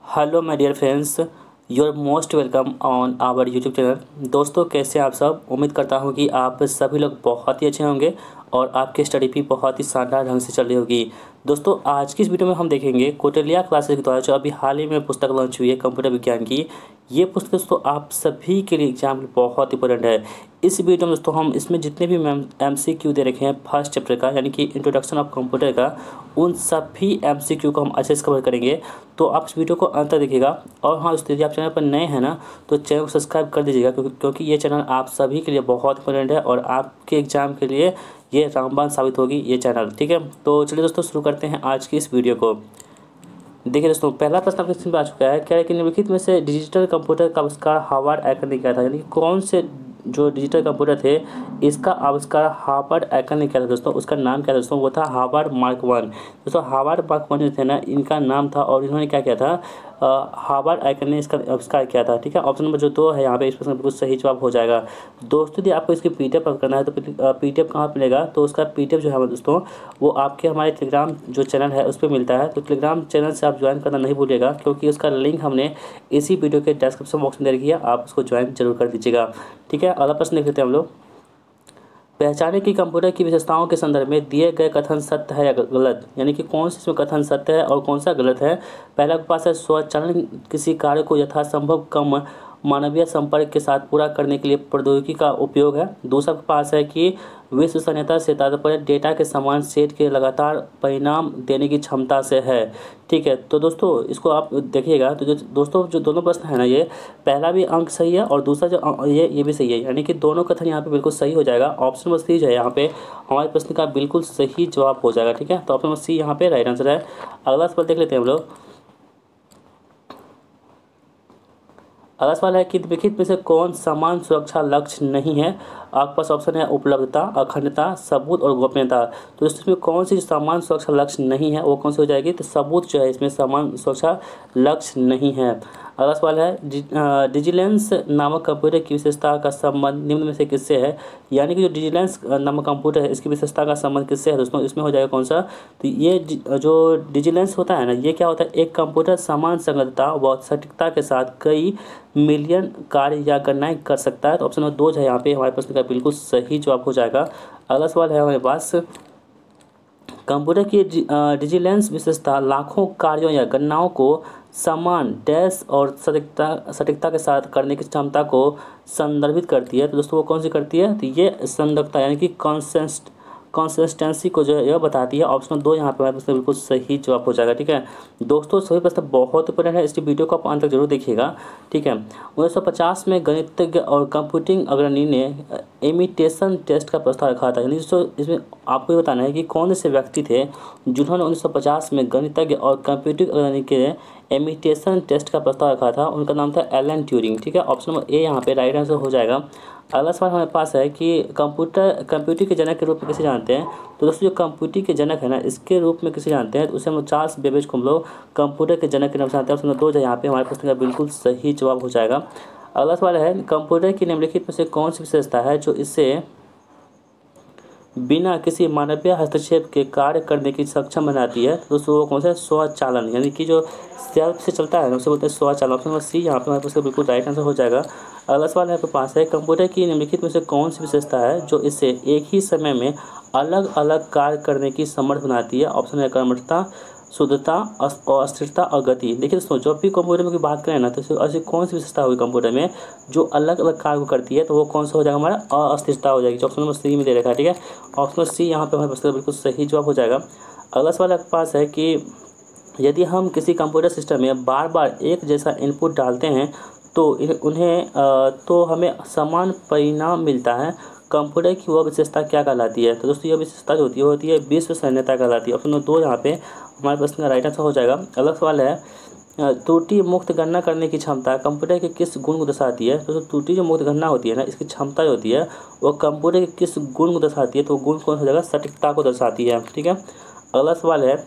Hello my dear friends, you are most welcome on our YouTube channel. दोस्तों, कैसे आप सब? उम्मीद करता हूँ कि आप सभी लोग बहुत ही अच्छे होंगे और आपकी स्टडी भी बहुत ही शानदार ढंग से चल रही होगी। दोस्तों, आज की इस वीडियो में हम देखेंगे कौटिल्या क्लासेस के द्वारा जो अभी हाल ही में पुस्तक लॉन्च हुई है कंप्यूटर विज्ञान की। ये पुस्तक दोस्तों आप सभी के लिए एग्जाम में बहुत इंपॉर्टेंट है। इस वीडियो में दोस्तों हम इसमें जितने भी MCQ दे रखे हैं फर्स्ट चैप्टर का, यानी कि इंट्रोडक्शन ऑफ कंप्यूटर का, उन सभी MCQ को हम अच्छे से कवर करेंगे। तो आप इस वीडियो को अंत तक देखिएगा। और हाँ दोस्तों, यदि आप चैनल पर नए हैं ना, तो चैनल को सब्सक्राइब कर दीजिएगा, क्योंकि ये चैनल आप सभी के लिए बहुत इंपॉर्टेंट है और आपके एग्जाम के लिए ये रामबाण साबित होगी ये चैनल। ठीक है, तो चलिए दोस्तों शुरू करते हैं आज की इस वीडियो को। देखिए दोस्तों, पहला प्रश्न आपके स्क्रीन पर आ चुका है। क्या है कि निम्नलिखित में से डिजिटल कंप्यूटर का आविष्कार हार्वर्ड एकल ने किया था? यानी कि कौन से जो डिजिटल कंप्यूटर थे इसका आविष्कार हार्वर्ड एकल ने किया था दोस्तों? उसका नाम क्या था दोस्तों? वो था हार्वर्ड मार्क वन। दोस्तों, हार्वर्ड मार्क वन जो थे ना, इनका नाम था और इन्होंने क्या किया था? हार्वर्ड एकल ने इसका आविष्कार किया था। ठीक है, ऑप्शन नंबर जो 2 है यहाँ पे इस प्रश्न बिल्कुल सही जवाब हो जाएगा। दोस्तों, यदि आपको इसकी PDF प्राप्त करना है तो PDF कहाँ मिलेगा? तो उसका PDF जो है दोस्तों वो आपके हमारे टेलीग्राम जो चैनल है उस पर मिलता है। तो टेलीग्राम चैनल से आप ज्वाइन करना नहीं भूलिएगा, क्योंकि उसका लिंक हमने इसी वीडियो के डिस्क्रिप्शन बॉक्स में दे रखी है, आप उसको ज्वाइन जरूर कर दीजिएगा। ठीक है, अगला प्रश्न देख लेते हैं हम लोग। पहचाने की कंप्यूटर की विशेषताओं के संदर्भ में दिए गए कथन सत्य है या गलत? यानी कि कौन सा इसमें कथन सत्य है और कौन सा गलत है? पहला के पास है स्वचालन किसी कार्य को यथासंभव कम मानवीय संपर्क के साथ पूरा करने के लिए प्रौद्योगिकी का उपयोग है। दूसरा के पास है कि विश्वसनीयता से तात्पर्य डेटा के समान सेट के लगातार परिणाम देने की क्षमता से है। ठीक है, तो दोस्तों इसको आप देखिएगा। तो जो दोस्तों जो दोनों प्रश्न है ना, ये पहला भी अंक सही है और दूसरा जो ये भी सही है, यानी कि दोनों कथन यहाँ पे बिल्कुल सही हो जाएगा। ऑप्शन नंबर सी जो है यहाँ पे हमारे प्रश्न का बिल्कुल सही जवाब हो जाएगा। ठीक है, तो ऑप्शन नंबर सी यहाँ पे राइट आंसर है। अगला सवाल देख लेते हैं हम लोग। अगला सवाल है कि निम्नलिखित में से कौन समान सुरक्षा लक्ष्य नहीं है? आपके पास ऑप्शन है उपलब्धता, अखंडता, सबूत और गोपनीयता। तो इसमें कौन सी समान सुरक्षा लक्ष्य नहीं है वो कौन सी हो जाएगी? तो सबूत जो है इसमें समान सुरक्षा लक्ष्य नहीं है। अगला सवाल है डिजिलेंस नामक कंप्यूटर की विशेषता का संबंध निम्न में से किससे है? यानी कि जो डिजिलेंस नामक कंप्यूटर है इसकी विशेषता का संबंध किससे है दोस्तों? इसमें हो जाएगा कौन सा? तो ये जो डिजिलेंस होता है ना, ये क्या होता है? एक कंप्यूटर समान संगतता व सटीकता के साथ कई मिलियन कार्य या गणनाएं कर सकता है। तो ऑप्शन नंबर 2 जो है यहाँ पे हमारे प्रश्न का बिल्कुल सही जवाब हो जाएगा। अगला सवाल है हमारे पास, कंप्यूटर की डिजिलेंस विशेषता लाखों कार्यों या गणनाओं को समान डैश और सटीकता के साथ करने की क्षमता को संदर्भित करती है। तो दोस्तों वो कौन सी करती है? तो ये संगतता यानी कि कंसिस्टेंसी को जो यह बताती है। ऑप्शन 2 यहाँ पे हमारे प्रश्न बिल्कुल सही जवाब हो जाएगा। ठीक है दोस्तों, सभी प्रश्न बहुत इंपॉर्टेंट है, इसकी वीडियो को आप अंत तक जरूर देखिएगा। ठीक है, 1950 में गणितज्ञ और कंप्यूटिंग अग्रणी ने इमिटेशन टेस्ट का प्रस्ताव रखा था। यानी दोस्तों इसमें आपको ये बताना है कि कौन से व्यक्ति थे जिन्होंने 1950 में गणितज्ञ और कंप्यूटिंग अग्रणी के इमिटेशन टेस्ट का प्रस्ताव रखा था। उनका नाम था एलन ट्यूरिंग। ठीक है, ऑप्शन नंबर ए यहाँ पे राइट आंसर हो जाएगा। अगला सवाल हमारे पास है कि कंप्यूटर के जनक के रूप में किसे जानते हैं? तो दोस्तों जो कंप्यूटर के जनक है ना, इसके रूप में किसे जानते हैं? तो उसे हम लोग चार्ल्स बेबेज को हम लोग कंप्यूटर के जनक के नाम से जानते हैं। ऑप्शन नंबर 2 जो यहाँ पे हमारे प्रश्न का बिल्कुल सही जवाब हो जाएगा। अगला सवाल है कंप्यूटर की निम्नलिखित में से कौन सी विशेषता है जो इसे बिना किसी मानवीय हस्तक्षेप के कार्य करने की सक्षम बनाती है? तो दोस्तों वो कौन सा है? स्वचालन, यानी कि जो सेल्फ से चलता है ना उसे बोलते हैं स्वचालन। ऑप्शन नंबर सी यहाँ पे हमारे पास बिल्कुल राइट आंसर हो जाएगा। अगला सवाल आपके पास है कंप्यूटर की निम्नलिखित में से कौन सी विशेषता है जो इसे एक ही समय में अलग अलग कार्य करने की समर्थ बनाती है? ऑप्शन है कर्मठता, शुद्धता और अस्थिरता और गति। देखिए दोस्तों, जब भी कंप्यूटर में की बात करें ना, तो ऐसी कौन सी विशेषता होगी कंप्यूटर में जो अलग अलग कार्य को करती है? तो वो कौन सा हो जाएगा? हमारा अस्थिरता हो जाएगी। ऑप्शन नंबर सी में दे रखा है। ठीक है, ऑप्शन नंबर सी यहाँ पे हमारे पास बिल्कुल सही जवाब हो जाएगा। अगला सवाल आपके पास है कि यदि हम किसी कंप्यूटर सिस्टम में बार बार एक जैसा इनपुट डालते हैं तो हमें समान परिणाम मिलता है। कंप्यूटर की वह विशेषता क्या कहलाती है? तो दोस्तों यह विशेषता जो होती है विश्वसनीयता कहलाती है। ऑप्शन नंबर 2 यहाँ पे हमारे प्रश्न का राइट आंसर हो जाएगा। अगला सवाल है त्रुटि मुक्त गणना करने की क्षमता कंप्यूटर के किस गुण को दर्शाती है? तो त्रुटि जो मुक्त गणना होती है ना, इसकी क्षमता जो होती है वो कंप्यूटर के किस गुण को दर्शाती है? तो गुण कौन हो जाएगा? सटीकता को दर्शाती है। ठीक है, अगला सवाल है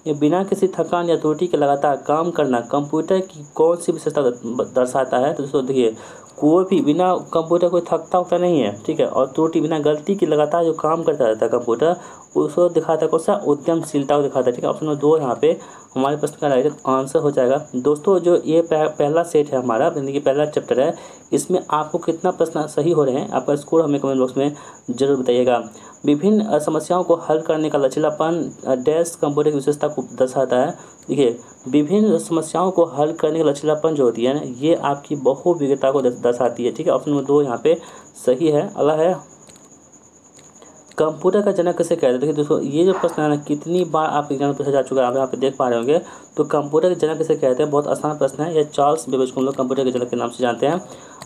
ये बिना किसी थकान या त्रुटि के लगातार काम करना कंप्यूटर की कौन सी विशेषता दर्शाता है? तो दोस्तों देखिए, कोई भी बिना कंप्यूटर कोई थकता उगता नहीं है, ठीक है। और त्रुटि बिना गलती की लगातार जो काम करता रहता है कंप्यूटर, उसको दिखाता है कौन सा, उद्यमशीलता को दिखाता है, ठीक है। ऑप्शन नंबर 2 यहाँ पे हमारे प्रश्न का राइट आंसर हो जाएगा। दोस्तों जो ये पहला सेट है हमारा, यानी कि पहला चैप्टर है, इसमें आपको कितना प्रश्न सही हो रहे हैं, आपका स्कोर हमें कमेंट बॉक्स में जरूर बताइएगा। विभिन्न समस्याओं को हल करने का लचीलापन डैश कंप्यूटर की विशेषता को दर्शाता है। देखिए, विभिन्न समस्याओं को हल करने का लचीलापन जो होती है ना, ये आपकी बहुविधता को दर्शाती है, ठीक है। ऑप्शन नंबर 2 यहाँ पे सही है। अगला है, कंप्यूटर का जनक किसे कहते हैं। देखिए दोस्तों, ये जो प्रश्न है ना, कितनी बार आप एग्जाम में पूछा जा चुका है, आप यहाँ पे देख पा रहे होंगे। तो कंप्यूटर के जनक किसे कहते हैं, बहुत आसान प्रश्न है। ये चार्ल्स बेबेज को हम लोग कंप्यूटर के जनक के नाम से जानते हैं।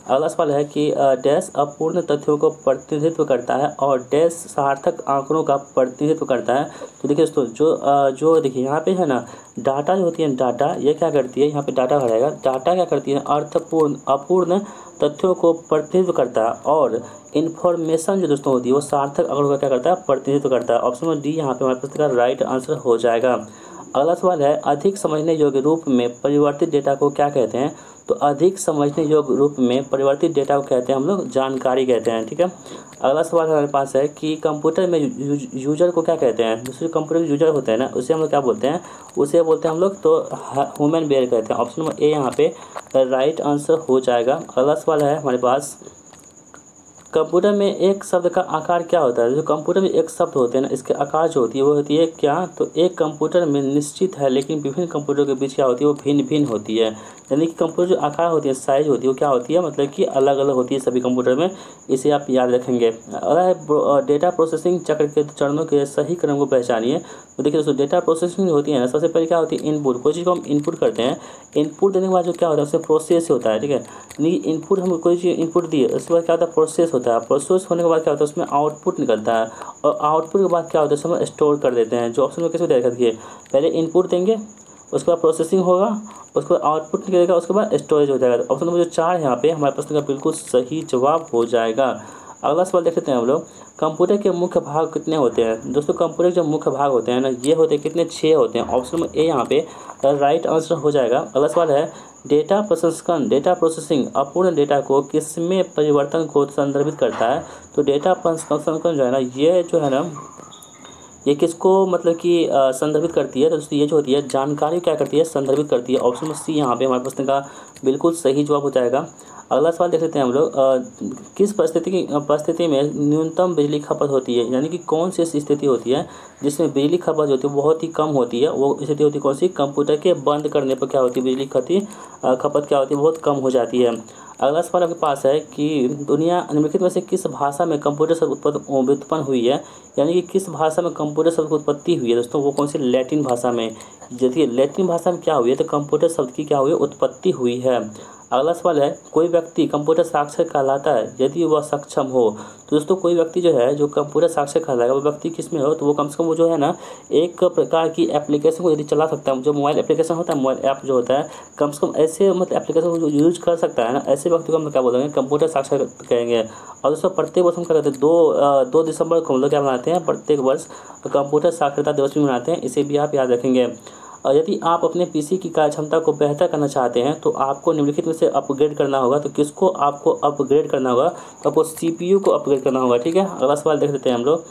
अगला सवाल है कि डैश अपूर्ण तथ्यों को प्रतिनिधित्व करता है और डैश सार्थक आंकड़ों का प्रतिनिधित्व करता है। तो देखिए दोस्तों, जो देखिए यहाँ पे है ना, डाटा जो होती है, डाटा ये क्या करती है, यहाँ पे डाटा भराएगा, डाटा क्या करती है, अपूर्ण तथ्यों को प्रतिनिधित्व करता है, और इन्फॉर्मेशन जो दोस्तों होती है वो सार्थक आंकड़ों का क्या करता है, प्रतिनिधित्व करता है। ऑप्शन नंबर डी यहाँ पे हमारे प्रश्न का राइट आंसर हो जाएगा। अगला सवाल है, अधिक समझने योग्य रूप में परिवर्तित डेटा को क्या कहते हैं। तो अधिक समझने योग्य रूप में परिवर्तित डेटा को कहते हैं हम लोग जानकारी कहते हैं, ठीक है। अगला सवाल हमारे पास है कि कंप्यूटर में यूजर को क्या कहते हैं। दूसरे कंप्यूटर के यूजर होते हैं ना, उसे हम लोग क्या बोलते हैं, उसे बोलते हैं हम लोग तो ह्यूमन बेयर कहते हैं। ऑप्शन नंबर ए यहाँ पे राइट आंसर हो जाएगा। अगला सवाल है हमारे पास, कंप्यूटर में एक शब्द का आकार क्या होता है। जो कंप्यूटर में एक शब्द होते हैं ना, इसके आकार जो होती है वो होती है क्या, तो एक कंप्यूटर में निश्चित है, लेकिन विभिन्न कंप्यूटर के बीच क्या होती है, वो भिन्न भिन्न होती है। यानी कि कंप्यूटर जो आकार होती है, साइज होती है, वो क्या होती है, मतलब कि अलग अलग होती है सभी कंप्यूटर में। इसे आप याद रखेंगे। अगला है, डेटा प्रोसेसिंग चक्र के चरणों के सही क्रम को पहचानिए। तो देखिए दोस्तों, डेटा प्रोसेसिंग होती है ना, सबसे पहले क्या होती है, इनपुट। कोई चीज़ को हम इनपुट करते हैं, इनपुट देने के बाद जो क्या होता है, उससे प्रोसेस होता है, ठीक है। यानी इनपुट, हम कोई चीज़ इनपुट दिए, उसके बाद क्या होता है, प्रोसेस होता है। प्रोसेस होने के बाद क्या होता है, उसमें आउटपुट निकलता है, और आउटपुट के बाद क्या होता है, उसमें स्टोर कर देते हैं। जो ऑप्शन में कैसे देखा, देखिए पहले इनपुट देंगे, उसके बाद प्रोसेसिंग होगा, उसके बाद आउटपुट निकलेगा, उसके बाद स्टोरेज हो जाएगा। ऑप्शन नंबर जो 4 यहाँ पे हमारे प्रश्न का बिल्कुल सही जवाब हो जाएगा। अगला सवाल देख लेते हैं हम लोग, कंप्यूटर के मुख्य भाग कितने होते हैं। दोस्तों कंप्यूटर के जो मुख्य भाग होते हैं ना, ये होते हैं कितने, 6 होते हैं। ऑप्शन नंबर ए यहाँ पे राइट आंसर हो जाएगा। अगला सवाल है, डेटा प्रसंस्करण डेटा प्रोसेसिंग अपूर्ण डेटा को किसमें परिवर्तन को संदर्भित करता है। तो डेटा प्रसंस्करण जो है ना, ये जो है ना, ये किसको मतलब कि संदर्भित करती है। तो दोस्तों ये जो होती है जानकारी क्या करती है, संदर्भित करती है। ऑप्शन नंबर सी यहाँ पे हमारे प्रश्न का बिल्कुल सही जवाब हो जाएगा। अगला सवाल देख लेते हैं हम लोग, किस परिस्थिति में न्यूनतम बिजली खपत होती है। यानी कि कौन सी ऐसी स्थिति होती है जिसमें बिजली खपत होती है बहुत ही कम होती है। वो स्थिति होती है कौन सी, कंप्यूटर के बंद करने पर क्या होती है, बिजली खपत क्या होती है, बहुत कम हो जाती है। अगला सवाल आपके पास है कि दुनिया निम्नलिखित में से किस भाषा में कंप्यूटर शब्द उत्पन्न हुई है। यानी कि किस भाषा में कंप्यूटर शब्द की उत्पत्ति हुई है दोस्तों, वो कौन सी, लैटिन भाषा में। देखिए लैटिन भाषा में क्या हुई है, तो कंप्यूटर शब्द की क्या हुई है, उत्पत्ति हुई है। अगला सवाल है, कोई व्यक्ति कंप्यूटर साक्षर कहलाता है यदि वह सक्षम हो। तो दोस्तों कोई व्यक्ति जो है, जो कंप्यूटर साक्षर कहलाएगा, वो व्यक्ति किस में हो, तो वो कम से कम वो जो है ना, एक प्रकार की एप्लीकेशन को यदि चला सकता है, जो मोबाइल एप्लीकेशन होता है, मोबाइल ऐप जो होता है, कम से कम ऐसे मतलब एप्लीकेशन को जो यूज कर सकता है ना, ऐसे व्यक्ति को हम क्या बोलेंगे, कंप्यूटर साक्षर कहेंगे। और दोस्तों प्रत्येक वर्ष हम क्या करते हैं, 2 दिसंबर को हम लोग क्या मनाते हैं, प्रत्येक वर्ष कंप्यूटर साक्षरता दिवस भी मनाते हैं। इसे भी आप याद रखेंगे। और यदि आप अपने पीसी की कार्य क्षमता को बेहतर करना चाहते हैं तो आपको निम्नलिखित में से अपग्रेड करना होगा। तो किसको आपको अपग्रेड करना होगा, तो आपको सीपीयू को अपग्रेड करना होगा, ठीक है। अगला सवाल देख लेते हैं हम लोग।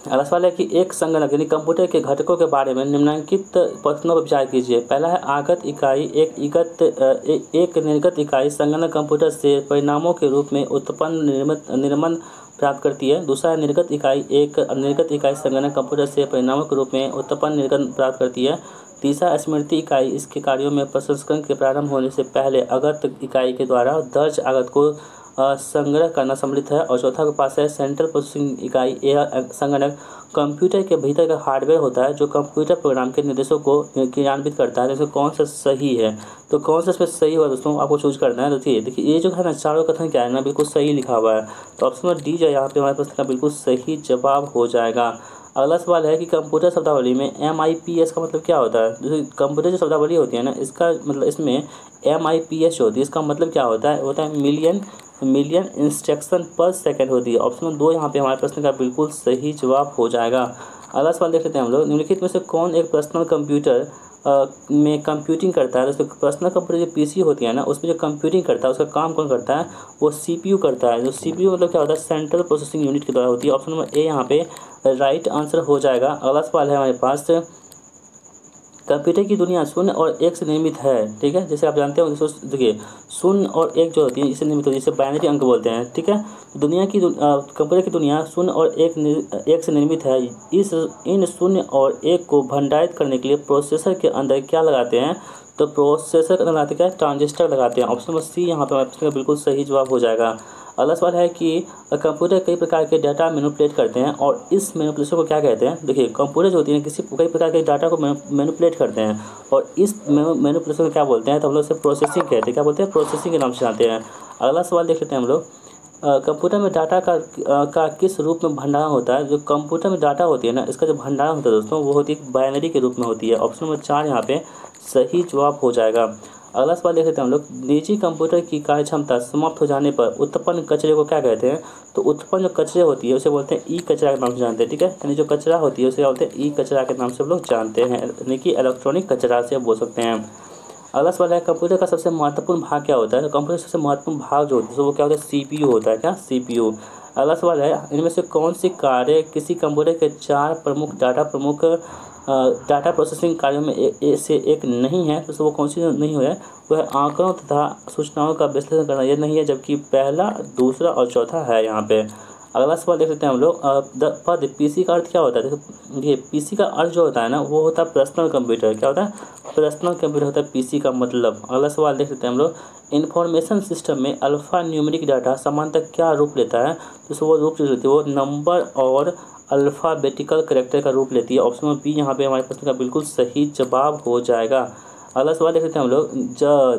अगला सवाल है कि एक संगणक यानी कंप्यूटर के घटकों के बारे में निम्नलिखित प्रश्नों पर विचार कीजिए। पहला है आगत इकाई, एक निर्गत इकाई संगणक कंप्यूटर से परिणामों के रूप में उत्पन्न निर्गमन प्राप्त करती है। दूसरा है निर्गत इकाई, एक निर्गत इकाई संगणक कंप्यूटर से परिणामों के रूप में उत्पन्न निर्गत प्राप्त करती है। तीसरा स्मृति इकाई, इसके कार्यों में प्रसंस्करण के प्रारंभ होने से पहले अगत इकाई के द्वारा दर्ज आगत को संग्रह करना सम्मिलित है। और चौथा के पास है सेंट्रल प्रोसेसिंग इकाई, यह संगणक कंप्यूटर के भीतर का हार्डवेयर होता है जो कंप्यूटर प्रोग्राम के निर्देशों को क्रियान्वित करता है। जैसे कौन सा सही है, तो कौन सा इसमें सही हुआ दोस्तों, आपको चूज करना है। तो देखिए ये जो है ना, चारों कथन क्या है ना, बिल्कुल सही लिखा हुआ है। तो ऑप्शन नंबर डी जो यहाँ पे हमारे प्रश्न का बिल्कुल सही जवाब हो जाएगा। अगला सवाल है कि कंप्यूटर शब्दावली में MIPS का मतलब क्या होता है। जैसे कंप्यूटर जो शब्दावली होती है ना, इसका मतलब इसमें MIPS जो होती है, इसका मतलब क्या होता है मिलियन इंस्ट्रक्शन पर सेकंड होती है। ऑप्शन नंबर 2 यहाँ पे हमारे प्रश्न का बिल्कुल सही जवाब हो जाएगा। अगला सवाल देख लेते हैं हम लोग, निम्नलिखित में से कौन एक पर्सनल कंप्यूटर में कंप्यूटिंग करता है। दोस्तों पर्सनल कंप्यूटर जो पीसी होती है ना, उसमें जो कंप्यूटिंग करता है उसका काम कौन करता है, वो सीपीयू करता है। जो सीपीयू मतलब क्या होता है, सेंट्रल प्रोसेसिंग यूनिट के द्वारा होती है। ऑप्शन नंबर ए यहाँ पे राइट आंसर हो जाएगा। अगला सवाल है हमारे पास, कंप्यूटर की दुनिया शून्य और एक से निर्मित है। ठीक है, जैसे आप जानते हो देखिए शून्य और एक जो होती है इससे निर्मित होती है, जिसे बाइनरी अंक बोलते हैं। ठीक है, दुनिया की कंप्यूटर की दुनिया शून्य और एक से निर्मित है। इन शून्य और एक को भंडारित करने के लिए प्रोसेसर के अंदर क्या लगाते हैं, तो प्रोसेसर के अंदर लगाते क्या, ट्रांजिस्टर लगाते हैं। ऑप्शन नंबर सी यहाँ पर हमारे प्रश्न का बिल्कुल सही जवाब हो जाएगा। अगला सवाल है कि कंप्यूटर कई प्रकार के डाटा मैनिपुलेट करते हैं और इस मैनिपुलेशन को क्या कहते हैं। देखिए कंप्यूटर जो होती है कई प्रकार के डाटा को मैनिपुलेट करते हैं और इस मैनिपुलेशन को क्या बोलते हैं, तो हम लोग इसे प्रोसेसिंग कहते हैं। क्या बोलते हैं, प्रोसेसिंग के नाम से जानते हैं। अगला सवाल देख लेते हैं हम लोग, कंप्यूटर में डाटा का किस रूप में भंडारण होता है। जो कंप्यूटर में डाटा होती है ना, इसका जो भंडारण होता है दोस्तों, वो होती है बाइनरी के रूप में होती है। ऑप्शन नंबर 4 यहाँ पे सही जवाब हो जाएगा। अगला सवाल देख लेते हैं हम लोग, निजी कंप्यूटर की कार्य क्षमता समाप्त हो जाने पर उत्पन्न कचरे को क्या कहते हैं। तो उत्पन्न जो कचरे होती है उसे बोलते हैं ई कचरा के नाम से जानते हैं। ठीक है, यानी जो कचरा होती है उसे बोलते हैं ई कचरा के नाम से हम लोग जानते हैं, यानी कि इलेक्ट्रॉनिक कचरा से बोल सकते हैं। अगला सवाल है, कंप्यूटर का सबसे महत्वपूर्ण भाग क्या होता है। तो कंप्यूटर का सबसे महत्वपूर्ण भाग जो होता है वो क्या होता है, सीपीयू होता है। क्या, सीपीयू। अगला सवाल है, इनमें से कौन सी कार्य किसी कंप्यूटर के 4 प्रमुख डाटा प्रोसेसिंग कार्यों में से एक नहीं है। तो वो कौन सी नहीं है, वो है आंकड़ों तथा सूचनाओं का विश्लेषण करना, ये नहीं है, जबकि पहला, दूसरा और चौथा है यहाँ पे। अगला सवाल देख लेते हैं हम लोग, पद पीसी का अर्थ क्या होता है। देखो ये पीसी का अर्थ जो होता है ना, वो होता है पर्सनल कंप्यूटर। क्या होता है, पर्सनल कंप्यूटर होता है पीसी का मतलब। अगला सवाल देख लेते हैं हम लोग, इंफॉर्मेशन सिस्टम में अल्फा न्यूमेरिक डाटा सामान्यतः क्या रूप लेता है। तो वो रूप लेती है, वो नंबर और अल्फ़ाबेटिकल कैरेक्टर का रूप लेती है। ऑप्शन नंबर बी यहाँ पे हमारे प्रश्न का बिल्कुल सही जवाब हो जाएगा। अगला सवाल देख लेते हैं हम लोग,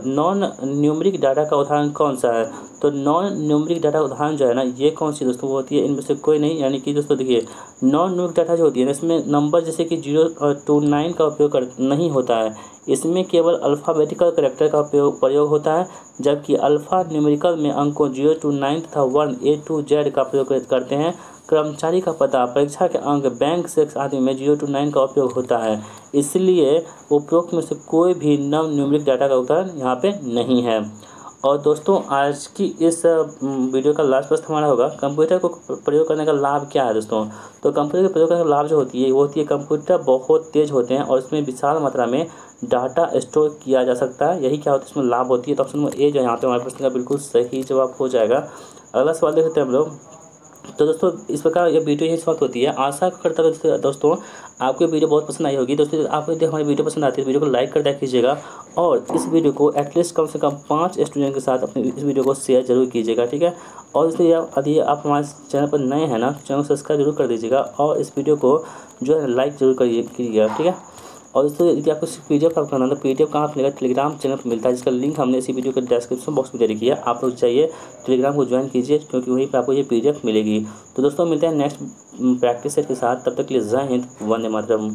नॉन न्यूमेरिक डाटा का उदाहरण कौन सा है। तो नॉन न्यूमेरिक डाटा उदाहरण जो है ना, ये कौन सी दोस्तों वो होती है, इनमें से कोई नहीं। यानी कि दोस्तों देखिए नॉन न्यूमेरिक डाटा जो होती है ना, इसमें नंबर जैसे कि 0 to 9 का उपयोग नहीं होता है। इसमें केवल अल्फ़ाबेटिकल कैरेक्टर का प्रयोग होता है, जबकि अल्फ़ा न्यूमेरिकल में अंकों 0 to 9 तथा 1 A to Z का प्रयोग करते हैं। कर्मचारी का पता, परीक्षा के अंक, बैंक से आदि में 0 to 9 का उपयोग होता है। इसलिए उपरोक्त में से कोई भी नॉन न्यूमेरिक डाटा का उदाहरण यहाँ पे नहीं है। और दोस्तों आज की इस वीडियो का लास्ट प्रश्न हमारा होगा, कंप्यूटर को प्रयोग करने का लाभ क्या है दोस्तों। तो कंप्यूटर के प्रयोग करने का लाभ जो होती है वो होती है, कंप्यूटर बहुत तेज़ होते हैं और इसमें विशाल मात्रा में डाटा स्टोर किया जा सकता है। यही क्या होता है, इसमें लाभ होती है। तो ऑप्शन नंबर ए जो यहाँ पे हमारे प्रश्न का बिल्कुल सही जवाब हो जाएगा। अगला सवाल देख लेते हैं हम लोग। तो दोस्तों इस प्रकार ये वीडियो यही समाप्त होती है। आशा करता हूँ दोस्तों आपको वीडियो बहुत पसंद आई होगी। दोस्तों आपको यदि हमारी वीडियो पसंद आती है, वीडियो को लाइक कर दिया कीजिएगा और इस वीडियो को एटलीस्ट कम से कम 5 स्टूडेंट के साथ अपने इस वीडियो को शेयर जरूर कीजिएगा। ठीक है, और दोस्तों यदि आप हमारे चैनल पर नए हैं ना, चैनल को सब्सक्राइब जरूर कर दीजिएगा और इस वीडियो को जो है लाइक जरूर कीजिएगा। ठीक है, और दोस्तों यदि आपको PDF प्राप्त करना है तो PDF कहाँ मिलेगा, टेलीग्राम चैनल पर मिलता है, जिसका लिंक हमने इसी वीडियो के डिस्क्रिप्शन बॉक्स में दे रखी है। आप लोग चाहिए टेलीग्राम को ज्वाइन कीजिए, क्योंकि वहीं पर आपको ये PDF मिलेगी। तो दोस्तों मिलते हैं नेक्स्ट प्रैक्टिस सेट के साथ, तब तक के लिए जय हिंद, वंदे मातरम।